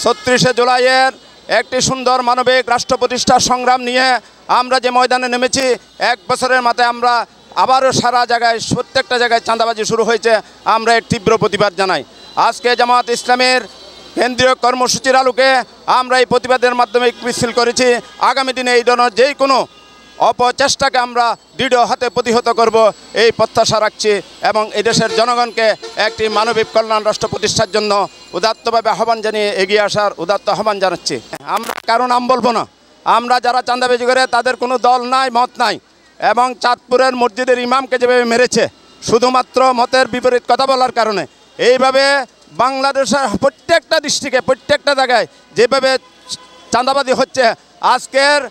36শে জুলাইয়ের একটি সুন্দর মানবিক রাষ্ট্র প্রতিষ্ঠার সংগ্রাম নিয়ে আমরা যে ময়দানে নেমেছি, 1 বছরের মাথায় আমরা আবারও সারা জায়গায় প্রত্যেকটা জায়গায় চাঁদাবাজি শুরু হয়েছে। আমরা এর তীব্র প্রতিবাদ জানাই। আজকে জামায়াত ইসলামের কেন্দ্রীয় কর্মসূচির আলোকে আমরা এই প্রতিবাদের মাধ্যমে মিছিল করেছি। আগামী দিনে এই ধরনের যে কোনো অপচেষ্টাকে আমরা দৃঢ় হাতে প্রতিহত করব এই প্রত্যাশা রাখছি এবং এই দেশের জনগণকে একটি মানবিক কল্যাণ রাষ্ট্র প্রতিষ্ঠার জন্য উদাত্তভাবে আহ্বান জানিয়ে এগিয়ে আসার উদাত্ত আহ্বান জানাচ্ছি। আমরা কারো নাম বলবো না। আমরা যারা চাঁদাবাজি করে তাদের কোনো দল নাই, মত নাই, এবং চাঁদপুরের মসজিদের ইমামকে যেভাবে মেরেছে শুধুমাত্র মতের বিপরীত কথা বলার কারণে, এইভাবে বাংলাদেশের প্রত্যেকটা ডিস্ট্রিক্টে প্রত্যেকটা জায়গায় যেভাবে চাঁদাবাজি হচ্ছে, আজকের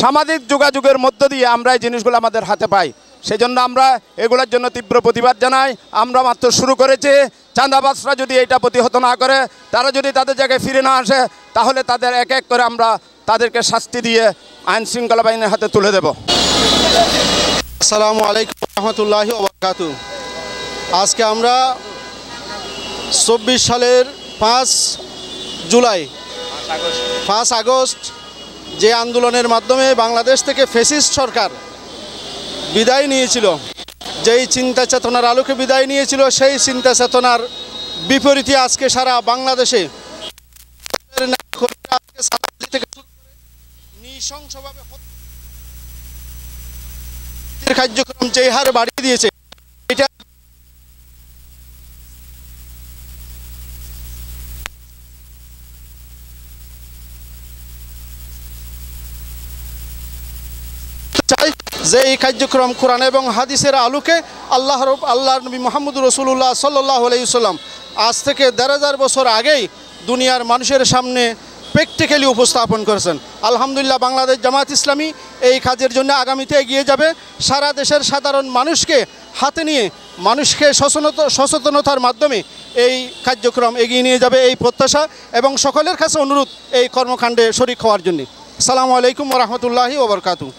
সামাজিক যোগাযোগের মধ্য দিয়ে আমরা এই জিনিসগুলো আমাদের হাতে পাই। সেই জন্য আমরা এগুলোর জন্য তীব্র প্রতিবাদ জানাই। আমরা মাত্র শুরু করেছি। চাঁদাবাজরা যদি এটা প্রতিহত না করে, তারা যদি তাদের জায়গায় ফিরে না আসে, তাহলে তাদের এক এক করে আমরা তাদেরকে শাস্তি দিয়ে আইন শৃঙ্খলা বাহিনীর হাতে তুলে দেব। আসসালামু আলাইকুম রহমতুল্লাহি ওয়া বারাকাতুহু। আজকে আমরা 24 সালের 5 আগস্ট যে আন্দোলনের মাধ্যমে বাংলাদেশ থেকে ফ্যাসিস্ট সরকার বিদায় নিয়েছিল, যেই চিন্তা চেতনার আলোকে বিদায় নিয়েছিল, সেই চিন্তা চেতনার বিপরীতে আজকে সারা বাংলাদেশে নৃশংসভাবে কার্যক্রম যে হার বাড়িয়ে দিয়েছে, এটা যে এই কার্যক্রম কোরআন এবং হাদিসের আলোকে আল্লাহ নবী মুহাম্মদুর রাসূলুল্লাহ সাল্লাল্লাহু আলাইহি ওয়াসাল্লাম আজ থেকে ১,৫০০ বছর আগেই দুনিয়ার মানুষের সামনে প্র্যাকটিক্যালি উপস্থাপন করেছেন। আলহামদুলিল্লাহ, বাংলাদেশ জামায়াত ইসলামী এই কাজের জন্য আগামীতে এগিয়ে যাবে। সারা দেশের সাধারণ মানুষকে হাতে নিয়ে মানুষকে সচেতনতার মাধ্যমে এই কার্যক্রম এগিয়ে নিয়ে যাবে, এই প্রত্যাশা এবং সকলের কাছে অনুরোধ এই কর্মকাণ্ডে শরীক হওয়ার জন্য। আসসালামু আলাইকুম ওয়া রাহমাতুল্লাহি ওয়া বারাকাতুহু।